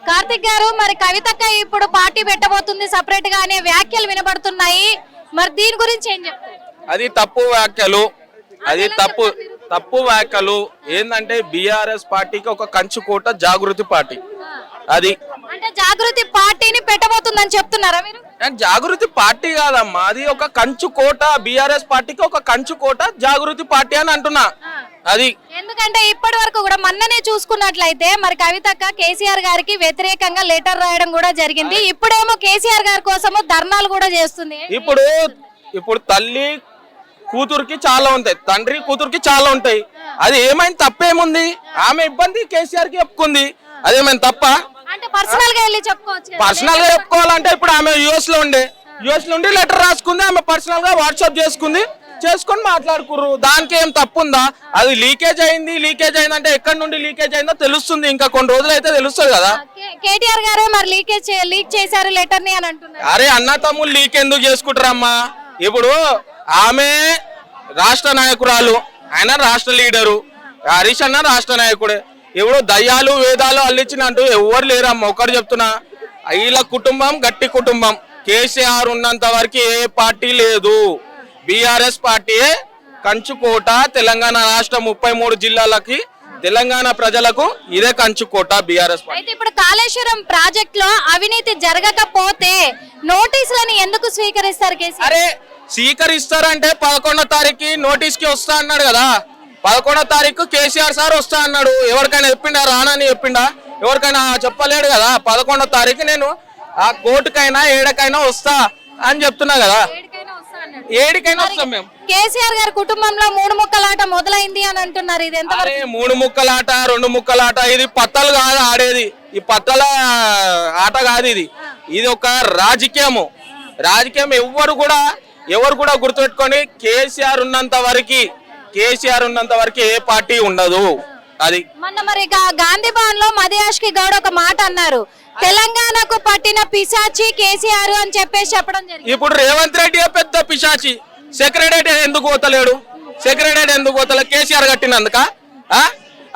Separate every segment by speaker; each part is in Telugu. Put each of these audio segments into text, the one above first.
Speaker 1: కార్తిక్ గారు, మరి కవితక్క ఇప్పుడు పార్టీ పెట్టబోతుంది సెపరేట్ గా అనే వ్యాఖ్యలు వినబడుతున్నాయి. మరి దీని గురించి ఏం చెప్తారు?
Speaker 2: అది తప్పు వ్యాఖ్యలు. అది తప్పు వ్యాఖ్యలు. ఏంటంటే బీఆర్ఎస్ పార్టీకి ఒక కంచుకోట జాగృతి పార్టీ. అది
Speaker 1: అంటే జాగృతి పార్టీని పెట్టబోతుందని చెప్తున్నారా మీరు?
Speaker 2: జాగృతి పార్టీ కాదమ్మా, అది ఒక కంచుకోట. బీఆర్ఎస్ పార్టీకి ఒక కంచుకోట జాగృతి పార్టీ అని అంటున్నా. అది
Speaker 1: ఎందుకంటే ఇప్పటి వరకు కూడా మొన్ననే చూసుకున్నట్లయితే మరి కవితక్క కేసీఆర్ గారికి వ్యతిరేకంగా లెటర్ రాయడం కూడా జరిగింది. ఇప్పుడేమో కేసీఆర్ గారి కోసము ధర్నాలు కూడా చేస్తుంది.
Speaker 2: ఇప్పుడు తల్లి కూతురికి చాలా ఉంటాయి, తండ్రి కూతురికి చాలా ఉంటాయి. అది ఏమైనా తప్పేముంది? ఆమె ఇబ్బంది కేసీఆర్ కి చెప్పుకుంది, అదేమైనా తప్ప?
Speaker 1: అంటే పర్సనల్ గా వెళ్ళి చెప్పుకోవచ్చు.
Speaker 2: పర్సనల్ గా చెప్పుకోవాలంటే ఇప్పుడు ఆమె యుఎస్ లో ఉండి లెటర్ రాసుకుంది. ఆమె పర్సనల్ గా వాట్సాప్ చేసుకొని మాట్లాడుకుర్రు. దానికి ఏం తప్పుందా? అది లీకేజ్ అయింది అంటే ఎక్కడి నుండి లీకేజ్ అయిందో తెలుస్తుంది. ఇంకా కొన్ని రోజులు అయితే తెలుస్తుంది కదా.
Speaker 1: కేటీఆర్ గారే మరి లీక్ చేశారు లెటర్ ని అని అంటున్నారు.
Speaker 2: అరే అన్న తమ్ముళ్ళు లీక్ ఎందుకు చేసుకుంటారమ్మా? ఇప్పుడు ఆమె రాష్ట్ర నాయకురాలు, ఆయన రాష్ట్ర లీడరు, హరీష్ అన్న రాష్ట్ర నాయకుడే. ఇప్పుడు దయ్యాలు వేదాలు అల్లించినట్టు ఎవరు లేరమ్మా. ఒకటి చెప్తున్నా, వీళ్ళ కుటుంబం గట్టి కుటుంబం. కేసీఆర్ ఉన్నంత వరకు ఏ పార్టీ లేదు. బీఆర్ఎస్ పార్టీయే కంచుకోట. తెలంగాణ రాష్ట్ర 33 జిల్లాలకి, తెలంగాణ ప్రజలకు ఇదే కంచుకోట బీఆర్ఎస్ పార్టీ.
Speaker 1: అయితే ఇప్పుడు కాళేశ్వరం ప్రాజెక్ట్ లో అవినీతి జరగకపోతే నోటీసులని ఎందుకు స్వీకరిస్తారు కేసీఆర్?
Speaker 2: అరే స్వీకరిస్తారంటే 11వ తారీఖు నోటీస్ కి వస్తా అన్నాడు కదా. 11వ తారీఖు కేసీఆర్ సార్ వస్తా అన్నాడు. ఎవరికైనా చెప్పిండా? రానని చెప్పిండా? ఎవరికైనా చెప్పలేడు కదా. 11వ తారీఖు నేను ఆ కోర్టుకైనా ఏడకైనా వస్తా అని చెప్తున్నా కదా. ఏడికైనా వస్తాం మేము.
Speaker 1: కేసీఆర్ గారి కుటుంబంలో 3 ముక్కలాట మొదలైంది అని అంటున్నారు. ఇది ఎంత?
Speaker 2: 3 ముక్కలాట 2 ముక్కలాట. ఇది పత్తలు కాదు ఆడేది. ఈ పత్తల ఆట కాదు ఇది. ఇది ఒక రాజకీయం. ఎవరు కూడా గుర్తుపెట్టుకొని కేసీఆర్ ఉన్నంత వరకు ఏ పార్టీ ఉండదు. అది
Speaker 1: మొన్న మరి గాంధీ భవన్ లో మధుయాష్కి గౌడ్ ఒక మాట అన్నారు, తెలంగాణకు పట్టిన పిశాచి కేసీఆర్ అని చెప్పడం జరిగింది.
Speaker 2: ఇప్పుడు రేవంత్ రెడ్డి పెద్ద పిశాచి. సెక్రటరేట్ ఎందుకు పోతలేడు? కేసీఆర్ కట్టినందుక?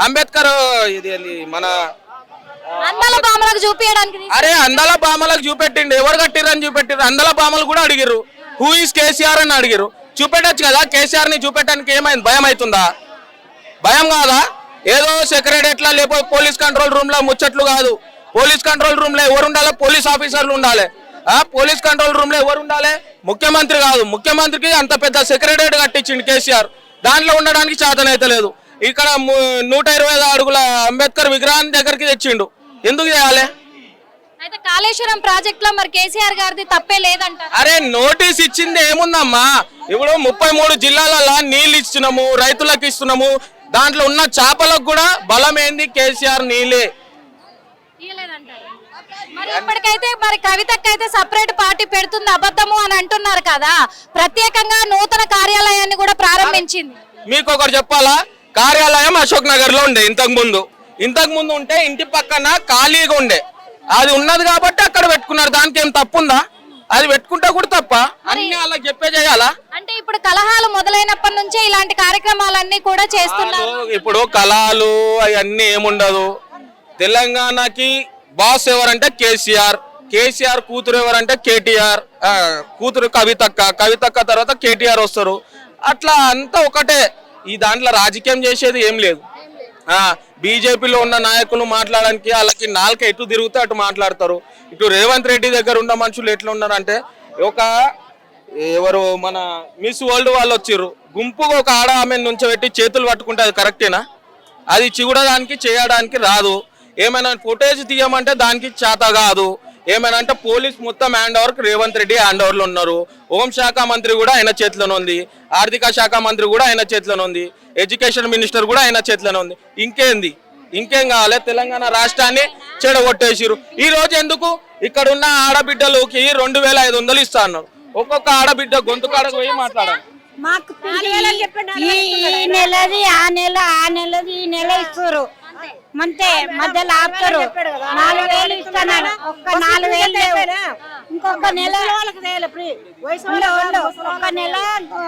Speaker 2: అంబేద్కర్ ఇది మన
Speaker 1: అందాల బామలకు చూపించడానికి.
Speaker 2: అరే అందాల బామలకు చూపెట్టిండు. ఎవరు కట్టిరని చూపెట్టిరు. అందాల బామలు కూడా అడిగిర్రు, హూ ఈస్ కేసీఆర్ అని అడిగిరు. చూపెట్టచ్చు కదా. కేసీఆర్ ని చూపెట్టడానికి ఏమైంది? భయం అవుతుందా? భయం కాదా? ఏదో సెక్రటరేట్ లా లేకపోతే పోలీస్ కంట్రోల్ రూమ్ లో ముచ్చట్లు కాదు. పోలీస్ కంట్రోల్ రూమ్ లో ఎవరు ఉండాలి? పోలీస్ ఆఫీసర్లు ఉండాలి. పోలీస్ కంట్రోల్ రూమ్ లో ఎవరు ఉండాలి? ముఖ్యమంత్రి కాదు. ముఖ్యమంత్రికి అంత పెద్ద సెక్రటరేట్ కట్టించిండు కేసీఆర్. దాంట్లో ఉండడానికి చేతనైతే లేదు. ఇక్కడ 125 అడుగుల అంబేద్కర్ విగ్రహాన్ని దగ్గరికి తెచ్చిండు. ఎందుకు చేయాలి?
Speaker 1: అయితే కాళేశ్వరం ప్రాజెక్ట్ లో మరి కేసీఆర్ గారిది తప్పే లేదంట.
Speaker 2: అరే నోటీస్ ఇచ్చింది ఏముందమ్మా? ఇప్పుడు 33 జిల్లాలలో నీళ్ళు ఇస్తున్నాము, రైతులకు ఇస్తున్నాము. దాంట్లో ఉన్న చేపలకు కూడా బలం ఏంది? కేసీఆర్ నీళ్ళే.
Speaker 1: మరి ఇప్పటికైతే మరి కవితకి అయితే సపరేట్ పార్టీ పెడుతుంది అబద్ధము అని అంటున్నారు కదా. ప్రత్యేకంగా నూతన కార్యాలయాన్ని కూడా ప్రారంభించింది.
Speaker 2: మీకు ఒకటి చెప్పాలా? కార్యాలయం అశోక్ నగర్ లో ఉండే ఇంతకు ముందు ఉంటే ఇంటి పక్కన ఖాళీగా ఉండే. అది ఉన్నది కాబట్టి అక్కడ పెట్టుకున్నారు. దానికి ఏం తప్పుందా? అది పెట్టుకుంటా కూడా తప్ప? అన్ని అలా చెప్పే చేయాలా?
Speaker 1: అంటే ఇప్పుడు కలహాలు మొదలైనప్పటి నుంచే ఇలాంటి కార్యక్రమాలన్నీ కూడా చేస్తున్నారు.
Speaker 2: ఇప్పుడు కలహాలు అవన్నీ ఏముండదు. తెలంగాణకి బాస్ ఎవరంటే కేసీఆర్ కూతురు ఎవరంటే కేటీఆర్, కూతురు కవితక్క తర్వాత కేటీఆర్ వస్తారు. అట్లా అంతా ఒకటే. ఈ దాంట్లో రాజకీయం చేసేది ఏం లేదు. బీజేపీలో ఉన్న నాయకులు మాట్లాడడానికి వాళ్ళకి నాలుక ఎటు తిరిగితే అటు మాట్లాడతారు. ఇటు రేవంత్ రెడ్డి దగ్గర ఉన్న మనుషులు ఎట్లా ఉన్నారంటే, ఎవరు మన మిస్ వరల్డ్ వాళ్ళు వచ్చిర్రు, గుంపుగా ఒక ఆడ ఆమె నుంచి పెట్టి చేతులు పట్టుకుంటే అది కరెక్టేనా? అది చూడడానికి చేయడానికి రాదు. ఏమైనా ఫుటేజ్ తీయమంటే దానికి చేత కాదు. ఏమైనా అంటే పోలీస్ మొత్తం hand over Revanth Reddy hand ఓవర్లో ఉన్నారు. హోంశాఖ మంత్రి కూడా ఆయన చేతిలోనే ఉంది, ఆర్థిక శాఖ మంత్రి కూడా ఆయన చేతిలోనే ఉంది, ఎడ్యుకేషన్ మినిస్టర్ కూడా ఆయన చేతిలోనే ఉంది. ఇంకేం కావాలి? తెలంగాణ రాష్ట్రాన్ని చెడగొట్టేసిరు. ఈ రోజు ఎందుకు ఇక్కడ ఉన్న ఆడబిడ్డలకి 2500 ఇస్తా అన్నారు. ఒక్కొక్క ఆడబిడ్డ గొంతు కాడకు పోయి మాట్లాడాలి.
Speaker 3: మాకు ఈ నెలది ఆ నెలది ఈ నెల ఇస్తారు. అంతే మధ్యలో ఆపుతారు. 4000 ఇస్తున్నాడు. ఒక్క 4000 లేవు. ఇంకొక నెల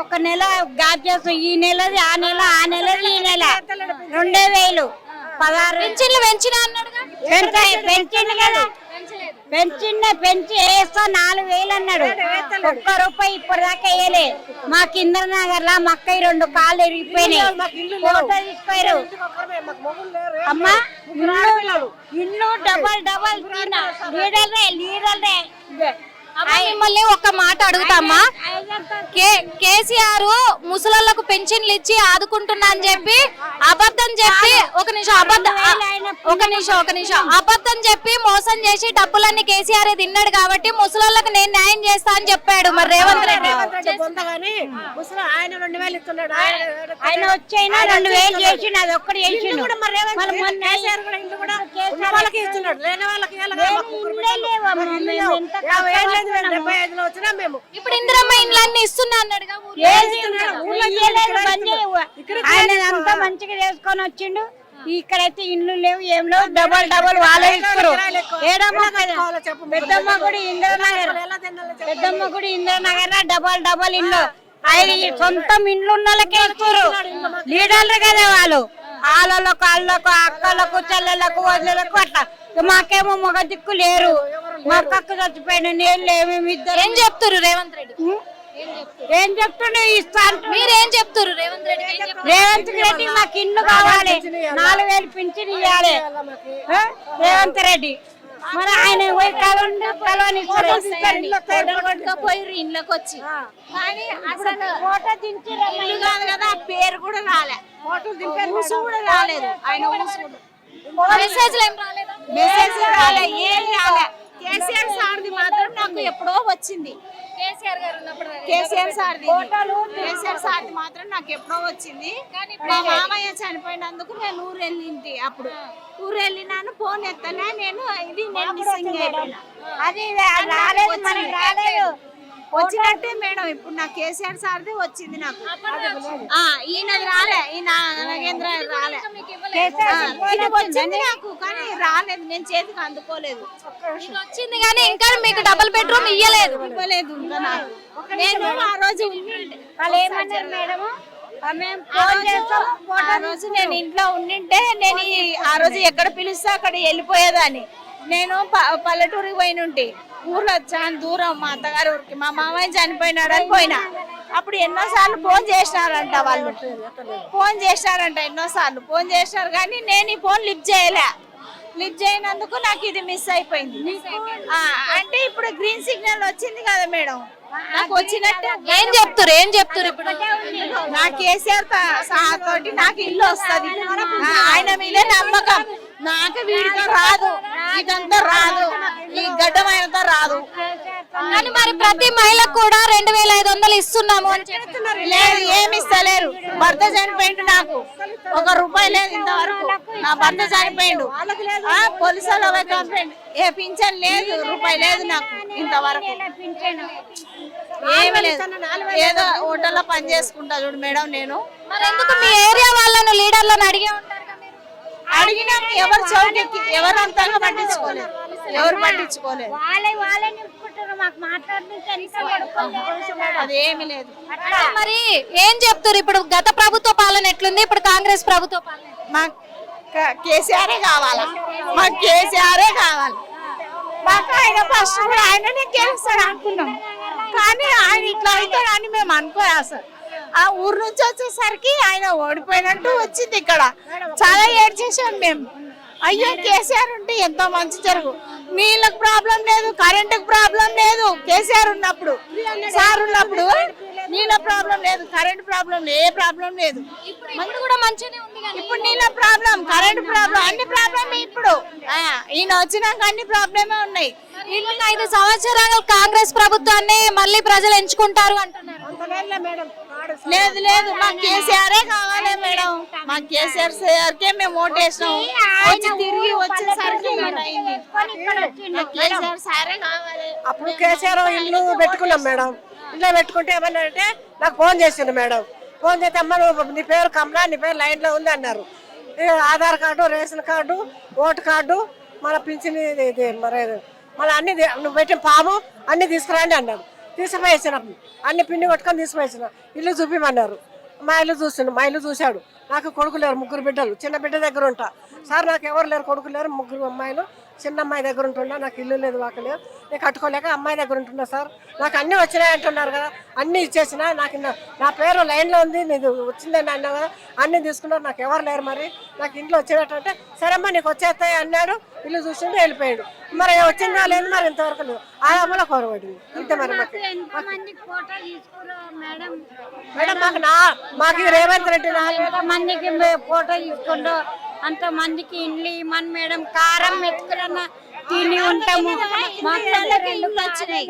Speaker 3: ఒక నెల గ్యాప్ చేస్తాం. ఈ నెలది ఆ నెలది ఈ నెల 2000. 16
Speaker 1: పెన్షన్లు పెంచినా అన్నాడుగా
Speaker 3: పెంచిండు కదా, పెంచి వేస్తా 4000 అన్నాడు. ఒక్క రూపాయి ఇప్పటిదాకా వేయలే. మాకు ఇంద్రనగర్ లా మా అక్కయ్య 2 కాళ్ళు ఎరిగిపోయినాయి, ఫోటో తీసిపోయారు. అమ్మా ఇల్లు డబల్ లీడర్లే.
Speaker 1: అమ్మ, మిమ్మల్ని ఒక్క మాట అడుగుతామ్మా. కేసీఆర్ ముసలోళ్ళకు పెన్షన్లు ఇచ్చి ఆదుకుంటున్నా అని చెప్పి అబద్ధం చెప్పి ఒక నిమిషం అబద్ధం చెప్పి మోసం చేసి డబ్బులన్నీ కేసీఆర్ తిన్నాడు కాబట్టి ముసలోళ్ళకు నేను న్యాయం చేస్తా అని చెప్పాడు. మరి రేవంత్ రెడ్డి
Speaker 3: ఆయన వచ్చైనా 2000 చేసిండు, అది ఒక్కటి చేసిండు.
Speaker 1: ఇప్పుడు ఇందిరమ్మ ఇండ్లు అన్ని ఇస్తున్నా అన్నాడుగా.
Speaker 3: ఆయన అంతా మంచిగా చేసుకొని వచ్చిండు. ఇక్కడైతే ఇండ్లు లేవు, ఏం లేవు. డబల్ వాళ్ళే ఇస్తారు. పెద్దమ్మ గుడి ఇంద్రనగర్ డబల్ ఇల్లు. ఆయన సొంతం ఇండ్లు ఉన్న వాళ్ళకే ఇస్తారు. లీడర్లు కదా వాళ్ళు, వాళ్ళకు అళ్ళకు అక్కలకు చెల్లెలకు వదిలకు అట్లా. మాకేమో మగ దిక్కు లేరు. మా అక్కకు చచ్చిపోయిన నేను లేమేమి ఇద్దరు.
Speaker 1: ఏం చెప్తారు రేవంత్ రెడ్డి?
Speaker 3: ఏం చెప్తుండే ఇస్తా.
Speaker 1: మీరేం చెప్తారు రేవంత్ రెడ్డి?
Speaker 3: రేవంత్ రెడ్డి మాకు ఇల్లు కావాలి, 4000 పింఛన్ ఇవ్వాలి రేవంత్ రెడ్డి. మరి ఆయన పోయి కలవని
Speaker 1: పోయి ఇంట్లోకి వచ్చి కానీ అసలు
Speaker 3: ఫోటో దించి
Speaker 1: ఇల్లు కాదు కదా, పేరు కూడా రాలే, ఊసు కూడా రాలేదు. ఆయన మెసేజ్లు ఏం రాలేదా?
Speaker 4: మెసేజ్ రాలే, ఏం రాలే. కేసీఆర్ సార్ది మాత్రం నాకు ఎప్పుడో వచ్చింది.
Speaker 1: కేసీఆర్ గారు ఉన్నప్పుడు
Speaker 4: కేసీఆర్ సార్ది మాత్రం నాకు ఎప్పుడో వచ్చింది. మా మామయ్య చనిపోయినందుకు నేను ఊరు వెళ్ళింటి. అప్పుడు ఊరు వెళ్ళినాను, ఫోన్ ఎత్తలే. నేను మిస్సింగ్ అయిపోయినా.
Speaker 3: అది రాలేదు, మనకి రాలేదు.
Speaker 4: వచ్చినట్టే మేడం. ఇప్పుడు నాకు కేసీఆర్ సార్ది వచ్చింది. నాకు ఈయనది రాలే, ఈయన నాగేంద్ర రాలే. ఇది వచ్చింది నాకు, కానీ రాలేదు. నేను చేతికి అందుకోలేదు.
Speaker 1: వచ్చింది కానీ ఇంకా మీకు డబుల్ బెడ్రూమ్ ఇవ్వలేదు.
Speaker 4: ఇంకా నాకు. నేను ఆ రోజు
Speaker 3: వాళ్ళు ఏమన్నారు మేడం?
Speaker 4: ఆ రోజు నేను ఇంట్లో ఉండింటే నేను ఆ రోజు ఎక్కడ పిలిస్తే అక్కడ వెళ్ళిపోయేదాన్ని. నేను పల్లెటూరికి పోయినుంటి. ఊర్లో చాలా దూరం మా అత్తగారి ఊరికి. మా మామయ్య చనిపోయినాడని పోయినా. అప్పుడు ఎన్నోసార్లు ఫోన్ చేసినారంట వాళ్ళు. ఎన్నోసార్లు ఫోన్ చేసినారు కానీ నేను ఈ ఫోన్ లిఫ్ట్ చేయనందుకు నాకు ఇది మిస్ అయిపోయింది. అంటే ఇప్పుడు గ్రీన్ సిగ్నల్ వచ్చింది కదా మేడం, నాకు వచ్చినట్టే.
Speaker 1: ఏం చెప్తారు ఇప్పుడు?
Speaker 4: నా కేసీఆర్ తోటి నాకు ఇల్లు వస్తుంది. ఆయన మీదే నమ్మకం. నాకు వీడితో రాదు, ఇదంతా రాదు, ఈ గడ్డమైనతో రాదు.
Speaker 1: కానీ మరి ప్రతి మహిళకు కూడా 2500 ఇస్తున్నాము అని చెప్తున్నారు.
Speaker 4: లేదు, ఏమి ఇస్తలేరు. భర్త చనిపోయిండు, నాకు 1 రూపాయి లేదు ఇంతవరకు. నా భర్త చనిపోయిండు. పోలీసులు కంప్లైంట్, ఏ పింఛన్ లేదు, రూపాయి లేదు నాకు ఇంతవరకు. ఏమి లేదు. ఏదో హోటల్లో పని చేసుకుంటా చూడు మేడం నేను.
Speaker 1: మరి ఎందుకు మీ ఏరియా వాళ్ళను లీడర్లను అడిగే ఉంటారు?
Speaker 4: అడిగినాం, ఎవరు చౌకీ ఎవరు అంతగా పట్టించుకోలేదు.
Speaker 3: వాళ్ళే నిలుపుకుంటారు. మాకు మాట్లాడుతుంటే
Speaker 4: అదేమి లేదు.
Speaker 1: మరి ఏం చెప్తారు? ఇప్పుడు గత ప్రభుత్వ పాలన ఎట్లుంది, ఇప్పుడు కాంగ్రెస్ ప్రభుత్వ పాలన?
Speaker 4: మాకు కేసీఆరే కావాలా, మాకు కేసీఆరే కావాలి. మాకు ఆయన ఫస్ట్ కూడా ఆయననే గెలుస్తాడు అనుకున్నాం, కానీ ఆయన ఇట్లా అవుతాడు అని మేము అనుకోలే అసలు. ఆ ఊరు నుంచి వచ్చేసరికి ఆయన ఓడిపోయినట్టు వచ్చింది. ఇక్కడ చాలా ఏడ్చేసాం మేము. అయ్యో కేసీఆర్ ఉంటే ఎంతో మంచి జరుగు. నీళ్ళకు ప్రాబ్లం లేదు, కరెంటుకు ప్రాబ్లం లేదు. కేసీఆర్ ఉన్నప్పుడు, సార్ ఉన్నప్పుడు నీళ్ళ ప్రాబ్లం లేదు, కరెంట్ ప్రాబ్లం లేదు, ఏ ప్రాబ్లం లేదు. ఇప్పుడు నీళ్ళ ప్రాబ్లం, కరెంట్ ప్రాబ్లం, అన్ని ప్రాబ్లమే ఇప్పుడు. ఈయన వచ్చినాక అన్ని ప్రాబ్లమే ఉన్నాయి.
Speaker 1: 5 సంవత్సరాలు కాంగ్రెస్ ప్రభుత్వాన్ని మళ్ళీ ప్రజలు ఎంచుకుంటారు అంటున్నారు.
Speaker 4: లేదు, మాకు కేసీఆరే కావాలి మేడం. మాకు కేసీఆర్ సార్కే మేము ఓటేసినాం. వచ్చి తిరిగి వచ్చేసరికి కేసీఆర్ సారే కావాలి.
Speaker 5: అప్పుడు కేసీఆర్ ఇల్లు పెట్టుకున్నాం మేడం. ఇల్లు పెట్టుకుంటే ఏమన్నా అంటే నాకు ఫోన్ చేసిండు మేడం. ఫోన్ చేస్తే అమ్మ నీ పేరు కమలా, నీ పేరు లైన్లో ఉంది అన్నారు. Aadhaar card, ration card, vote card, మన పింఛన్ మరి మళ్ళీ అన్ని నువ్వు పెట్టిన పాము అన్ని తీసుకురండి అన్నారు. తీసుకుపోయేసినాం, అన్ని పిండి కొట్టుకొని తీసుకుపోయేసినాం. ఇల్లు చూపిమన్నారు. మా ఇల్లు చూసిండు, మా ఇల్లు చూశాడు. నాకు కొడుకు లేరు, 3 బిడ్డలు. చిన్న బిడ్డ దగ్గర ఉంటా. సార్ నాకు ఎవరు లేరు, కొడుకు లేరు, 3 అమ్మాయిలు. చిన్న అమ్మాయి దగ్గర ఉంటున్నా, నాకు ఇల్లు లేదు, వాక లేదు, నేను కట్టుకోలేక అమ్మాయి దగ్గర ఉంటున్నా. సార్ నాకు అన్నీ వచ్చినాయి అంటున్నారు కదా, అన్నీ ఇచ్చేసిన. నాకు నా పేరు లైన్లో ఉంది, నీకు వచ్చిందని అన్నా కదా, అన్నీ తీసుకున్నారు. నాకు ఎవరు లేరు, మరి నాకు ఇంట్లో వచ్చేటంటే సరేమ్మా నీకు వచ్చేస్తాయి అన్నాడు. ఇల్లు చూస్తుంటే వెళ్ళిపోయాడు. మరి వచ్చిందా లేదు, మరి ఇంతవరకు లేదు. ఆ అమ్మలో కోరబడింది ఇంతే. మరి మేడం మాకు రేవంత్ రెడ్డి
Speaker 3: మందికి ఫోటో తీసుకుంటూ అంత మందికి ఇండ్లు ఇవ్వమని మేడం. కారం మెతుకులన్న తిని ఉంటాము. మాకు ఇల్లు వచ్చినాయి,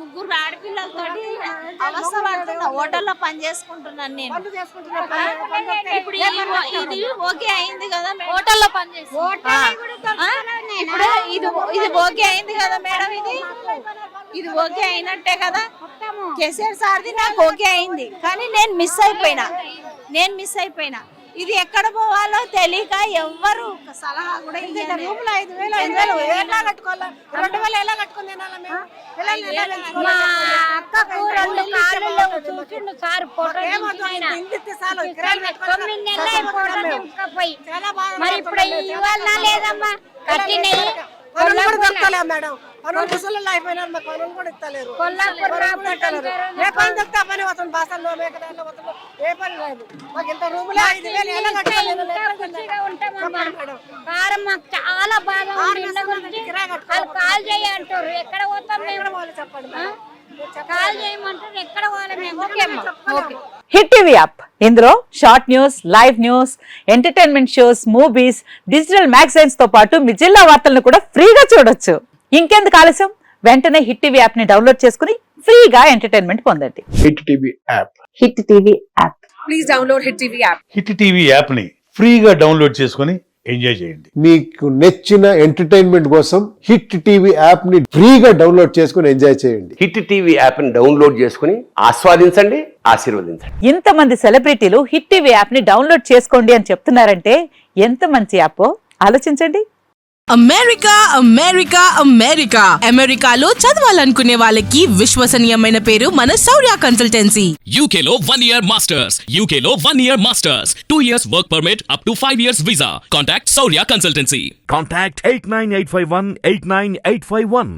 Speaker 4: ముగ్గురు ఆడపిల్లలతో అవస్థ పడుతున్నా. హోటల్లో పని చేసుకుంటున్నాను నేను. ఇప్పుడు ఇది ఓకే అయింది కదా,
Speaker 1: హోటల్లో పనిచేసి
Speaker 4: ఇప్పుడు ఇది ఓకే అయింది కదా మేడం, ఇది ఓకే అయినట్టే కదా. కేసీఆర్ సార్ది నాకు ఓకే అయింది, కానీ నేను మిస్ అయిపోయినా. ఇది ఎక్కడ పోవాలో తెలియక ఎవ్వరు సలహా కూడా
Speaker 5: రూములు 5,000 ఎలా కట్టుకోవాలి, 2,000 ఎలా కట్టుకుని తినాలి మేము?
Speaker 3: మా అక్కకు 2 కాళ్ళు లేవు, చూసిండు సార్ ఫోటో మరి ఇప్పుడు ఇవాళ లేదమ్మా కట్టినవి.
Speaker 5: పనులు కూడా దొరకలేవు మేడం, పనులు ముసలు అయిపోయినారు, మాకు పనులు కూడా ఇస్తలేరు. ఏ పని దొరికితే ఆ పని పోతుంది, బాసల్లో మేకదాల్లో పోతుంది, ఏ పని లేదు. మాకు ఇంత రూములే 5,000 ఎలా కట్టుకోలేదు మేడం.
Speaker 3: కారం మాకు చాలా బాగా కాల్ చేయ అంటారు. ఎక్కడ పోతాం మేము?
Speaker 5: చెప్పండి
Speaker 3: కాల్ చేయమంటారు, ఎక్కడ పోవాలి మేము?
Speaker 6: హిట్ టీవీ యాప్, ఇందులో short news, live news, entertainment shows, movies, digital magazines తో పాటు మీ జిల్లా వార్తలను కూడా ఫ్రీగా చూడొచ్చు. ఇంకెందుకు ఆలస్యం, వెంటనే హిట్ టీవీ యాప్ ని డౌన్లోడ్ చేసుకుని ఫ్రీగా ఎంటర్టైన్మెంట్ పొందండి.
Speaker 7: Hit TV app.
Speaker 6: Hit TV app.
Speaker 8: Please download hit TV app.
Speaker 7: Hit TV app ని ఫ్రీగా డౌన్లోడ్ చేసుకుని ఎంజాయ్ చేయండి.
Speaker 9: మీకు నచ్చిన ఎంటర్టైన్మెంట్ కోసం హిట్ టీవీ యాప్ ని ఫ్రీగా డౌన్లోడ్ చేసుకుని ఎంజాయ్ చేయండి.
Speaker 10: హిట్ టీవీ యాప్ ని డౌన్లోడ్ చేసుకుని ఆస్వాదించండి, ఆశీర్వదించండి.
Speaker 6: ఇంతమంది సెలబ్రిటీలు హిట్ టీవీ యాప్ ని డౌన్లోడ్ చేసుకోండి అని చెప్తున్నారంటే ఎంత మంచి యాప్ ఆలోచించండి.
Speaker 8: అమెరికా అమెరికా అమెరికా అమెరికాలో చదవాలనుకునే వాళ్ళకి విశ్వసనీయమైన పేరు మన శౌర్య కన్సల్టెన్సీ.
Speaker 11: UK లో 1 year masters. UK లో 1 year masters. 2 years work permit up to 5 years visa. Contact Saurya Consultancy.
Speaker 12: Contact 89851 89851.